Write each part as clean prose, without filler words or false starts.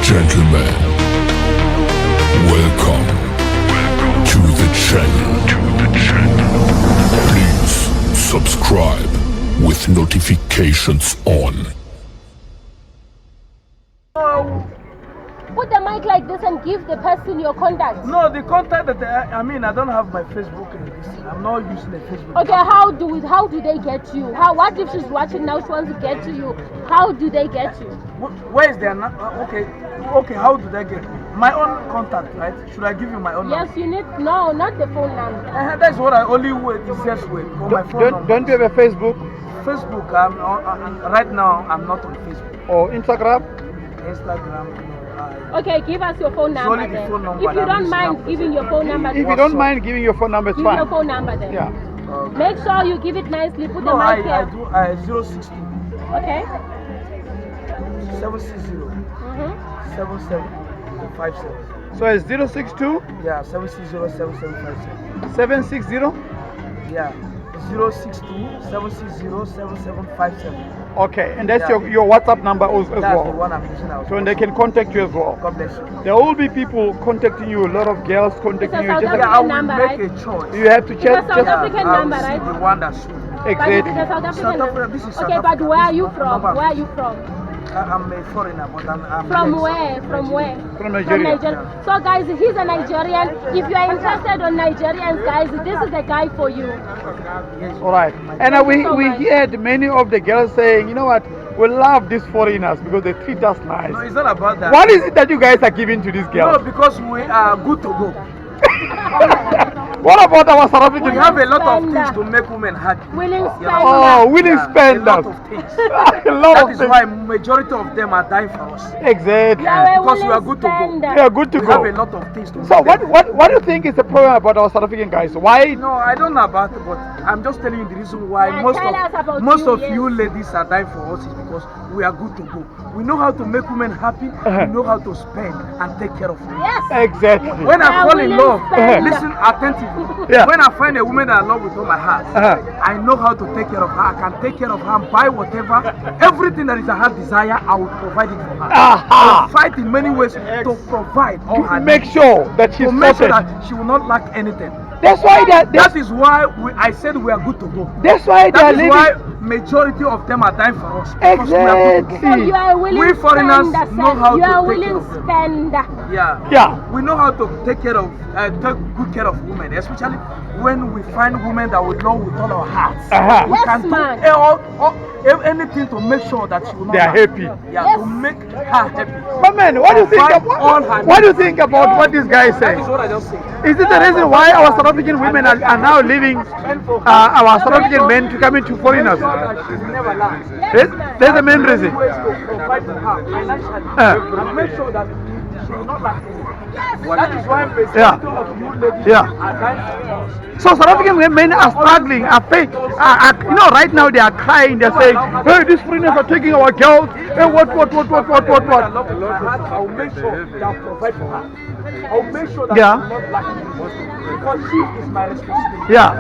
Gentlemen, welcome to the channel. Please subscribe with notifications on. Put the mic like this and give the person your contact. No, the contact that I don't have my Facebook. I'm not using the Facebook. Okay, how do they get you? What if she's watching now? She wants to get to you. How do they get you? Where is their okay? How do they get me? My own contact, right? Should I give you my own? Yes, number? you need not the phone number. That's what I only way easiest way. My phone number. Don't you have a Facebook? Facebook. Right now I'm not on Facebook. Or Instagram? Instagram. Okay, give us your phone number only the then. phone number If you don't mind giving your phone number, If you don't mind giving your phone number, it's give fine. your phone number then. Yeah. Make sure you give it nicely. Put the No, mic I here. do 062 Okay. 760 7757. So it's 062 Yeah, 760 7757. 760. Yeah, 062 760 7757. Okay, and that's Yeah. your WhatsApp number as That's well. the one I'm using now. So they can contact you as well. God bless you. There will be people contacting you, a lot of girls contacting It's a you. Just South like Yeah, I will number, make right? a choice. you have to check. It's a South Just, African I will number, see right? the one that suits me. But it's exactly. a South African South number. Africa, this is South Okay, but Africa. where are This you is not from? number. Where are you from? I'm a foreigner, but I'm From blessed. where? From where? From Nigeria. So guys, he's a Nigerian. If you are interested on Nigerians, guys, this is the guy for you. All right. And Thank you so we much. heard many of the girls saying, you know what, we love these foreigners because they treat us nice. No, it's not about that. What is it that you guys are giving to these No, girls? because we are good to go. What about our South We African? have a lot of Spender. things to make women happy. Willing Yeah. spender. Oh, willing Yeah, spenders. a lot of things. A lot That of is things. why majority of them are dying for us. Exactly. Yeah, Because we are willing good to go. spender. We are good to We go. have a lot of things to So make them. what do you think is the problem about our South African guys? Why? No, I don't know about it, but I'm just telling you the reason why Yeah, most tell us about of you, yes. you ladies are dying for us is because we are good to go. We know how to make women happy. Uh-huh. We know how to spend and take care of them. Yes. Exactly. When I Yeah, fall in willing love, spender. listen attentively. Yeah. When I find a woman that I love with all my heart, Uh-huh. I know how to take care of her. I can take care of her and buy whatever, everything that is her heart desire, I will provide it for her. I Aha. will fight in many ways to provide all her Make needs. sure that she's To make sure sorted. that she will not lack anything. That's why That is why I said we are good to go. that's why they are That is living. why majority of them are dying for us. Because we are good to go. So you are a willing We foreigners spender, sir. know how you to are a take willing care of them. spender. Yeah. Yeah. We know how to take good care of women, especially when we find women that we love with all our hearts. Uh-huh. We Yes, can man. do anything to make sure that she will not They are lack. happy. Yeah, Yes. to make her happy. But man, what do you think? Provide all her What do you needs. think about what this guy is That saying? is what I just said. Is it the reason why our South African women are now leaving our South African men to come into foreigners? Make sure that she's never lack. Yes, that's the main reason. Ways to provide for her financially and make sure that she will not lack anything. That is why majority Yeah. of you ladies Yeah. are dying for us. So South African men are struggling, you know, right now they are crying, they're saying, hey, these foreigners are taking our girls, hey, what? I love my heart. I will make sure that I provide for her. I will make sure that Yeah. she will not lack anything. Because she is my responsibility. Yeah.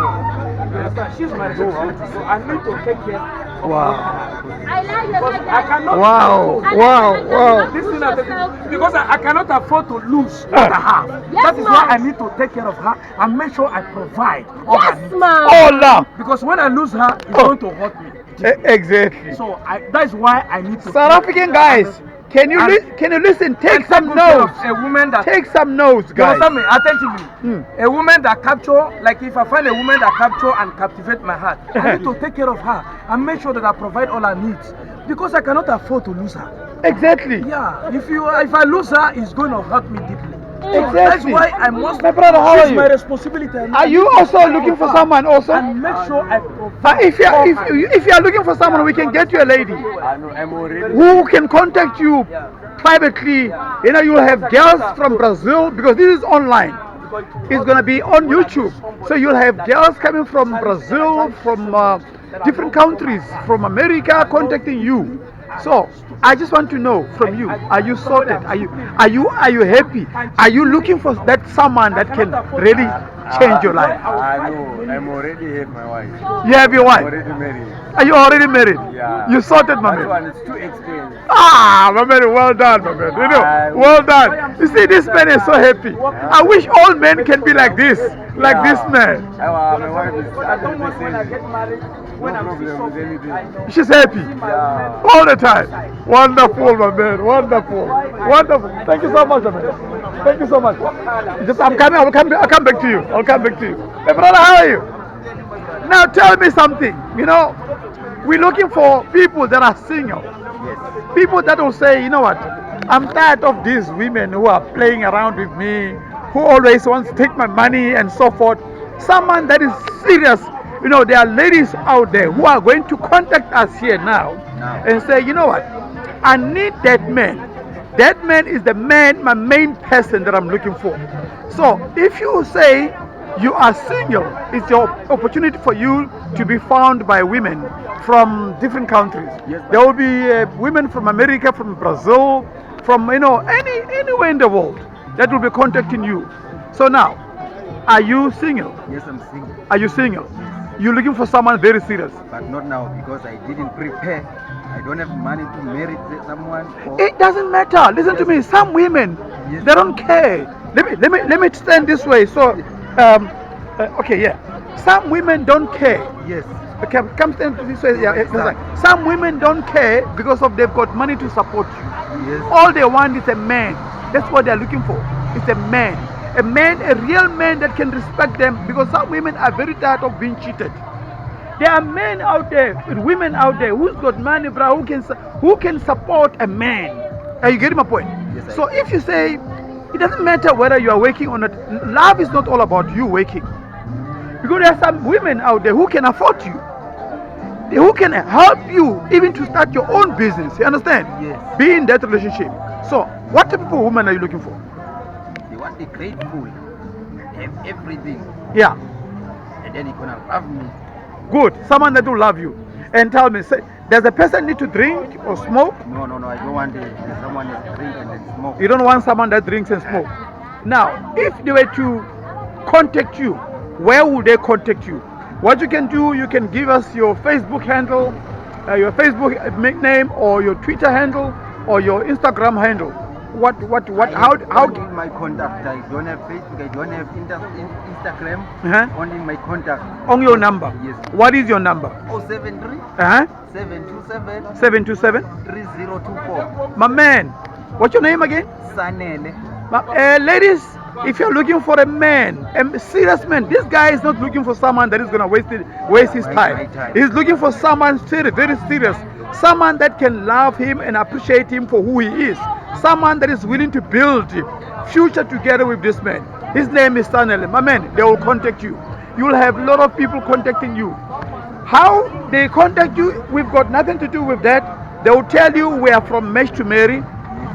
You understand? She's my responsibility. So I need to take care of Wow. her. I like Because it. I cannot Wow. I like Wow. it. Wow. Listen attentively. Because I cannot afford to lose what I have. Yes, That is man. why I need to take care of her and make sure I provide all her Yes, needs. man. Oh, no. Because when I lose her, it's Oh. going to hurt me. Exactly. So that is why I need to. South African guys, can you listen? Take and some good care notes. of a woman that. Take some notes, You guys. understand me? Attentively. Hmm. A woman that capture, like if I find a woman that capture and captivate my heart, I need to take care of her and make sure that I provide all her needs. Because I cannot afford to lose her. Exactly. Yeah, if I lose her, it's going to hurt me deeply. That's Exactly. why I must. My brother, how It's are my you? responsibility. Are you also looking for someone also? And make sure I provide. If you are looking for someone, we can get you a lady I'm already. who can contact you privately. You know, you'll have girls from Brazil because this is online. It's gonna be on YouTube, so you'll have girls coming from Brazil, from different countries, from America, contacting you. So I just want to know from you: are you sorted? Are you happy? Are you looking for that someone that can really change your life? I know. I'm already have my wife. You have your wife. Already married. Are you already married? Yeah. You sorted, my That man. one is too expensive. Ah, my man, well done, my man. You know, well done. You see, this man is so happy. I wish all men can be like this man. My wife is 100%. No problem with anything. She's happy all the time. Wonderful, my man. Wonderful, wonderful. Thank you so much, my man. Thank you so much. Just, I'm coming. I'll come back to you. I'll come back to you. Hey, brother, how are you? Now tell me something. You know, we're looking for people that are single. People that will say, you know what, I'm tired of these women who are playing around with me, who always wants to take my money and so forth. Someone that is serious. You know, there are ladies out there who are going to contact us here now and say, you know what, I need that man. That man is the man, my main person that I'm looking for. So if you say you are single, it's your opportunity for you to be found by women from different countries. There will be women from America, from Brazil, from anywhere in the world that will be contacting you. So now, are you single? Yes, I'm single. Are you single? You're looking for someone very serious. But not now because I didn't prepare. I don't have money to marry someone. It doesn't matter. Listen to me. Some women, they don't care. Let me stand this way. So, okay, yeah. Some women don't care. Yes. Okay, come stand this way. Yeah, some women don't care because of they've got money to support you. Yes. All they want is a man. That's what they're looking for. It's a man. A man, a real man that can respect them, because some women are very tired of being cheated. There are men out there, women out there who's got money, bro, who can support a man. Are you getting my point? Yes, so if you say it doesn't matter whether you are working or not, love is not all about you working. Because there are some women out there who can afford you, who can help you even to start your own business. You understand? Yes. Be in that relationship. So what type of woman are you looking for? They want the grateful, have everything, Yeah. and then you're gonna love me. Good. Someone that will love you. And tell me, say, does a person need to drink or smoke? No, I don't want someone that drink and then smoke. You don't want someone that drinks and smoke. Now, if they were to contact you, where would they contact you? What you can do, you can give us your Facebook handle, your Facebook nickname, or your Twitter handle, or your Instagram handle. How? Only my contact. I don't have Facebook. I don't have Instagram. Only my contact. On your number. Yes. What is your number? 073 727 727 3024. My man. What's your name again? Sanele. Ladies, if you're looking for a man, a serious man, this guy is not looking for someone that is gonna waste his time. He's looking for someone very serious, someone that can love him and appreciate him for who he is, someone that is willing to build future together with this man. His name is Sanele. My man, they will contact you. You will have a lot of people contacting you. How they contact you, we've got nothing to do with that. They will tell you we are from Mesh to Mary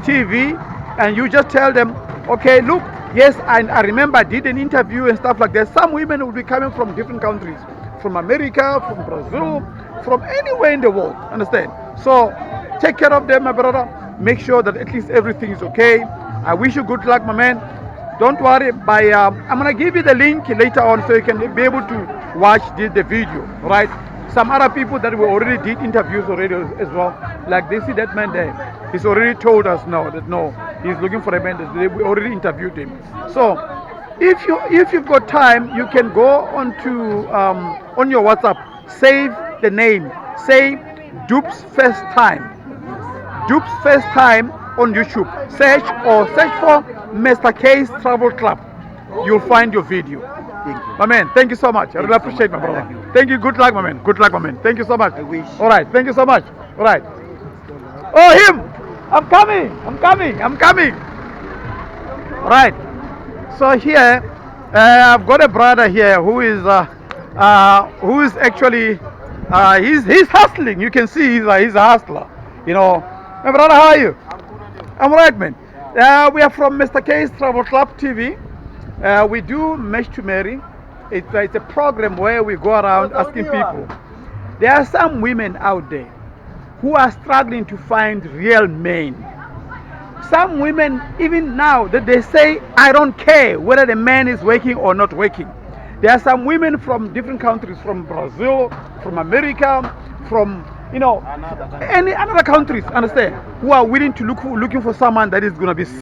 TV, and you just tell them, okay, look, yes, I remember I did an interview and stuff like that. Some women will be coming from different countries, from America, from Brazil, from anywhere in the world, understand? So take care of them, my brother. Make sure that at least everything is okay. I wish you good luck, my man. Don't worry, I'm gonna give you the link later on so you can be able to watch the video, right? Some other people that we already did interviews already as well, like they see that man there. He's already told us now that no, he's looking for a man that we already interviewed him. So if you've got time, you can go onto on your WhatsApp, save the name, say Dupes First Time. Dupes First Time on YouTube. Search for Mr. K's Travel Club. You'll find your video. Thank you. My man, thank you so much. I really appreciate my brother. Thank you. Good luck, my man. Good luck, my man. Thank you so much. I wish. All right. Thank you so much. All right. Oh, him. I'm coming. All right. So here, I've got a brother here who is actually he's hustling. You can see he's a hustler. You know, my brother, how are you? I'm right, man. We are from Mr. K's Travel Club TV. We do Mesh to Marry. It's a program where we go around asking people. There are some women out there who are struggling to find real men. Some women, even now, that they say, I don't care whether the man is working or not working. There are some women from different countries, from Brazil, from America, from you know, any other countries, understand, who are willing to looking for someone that is gonna be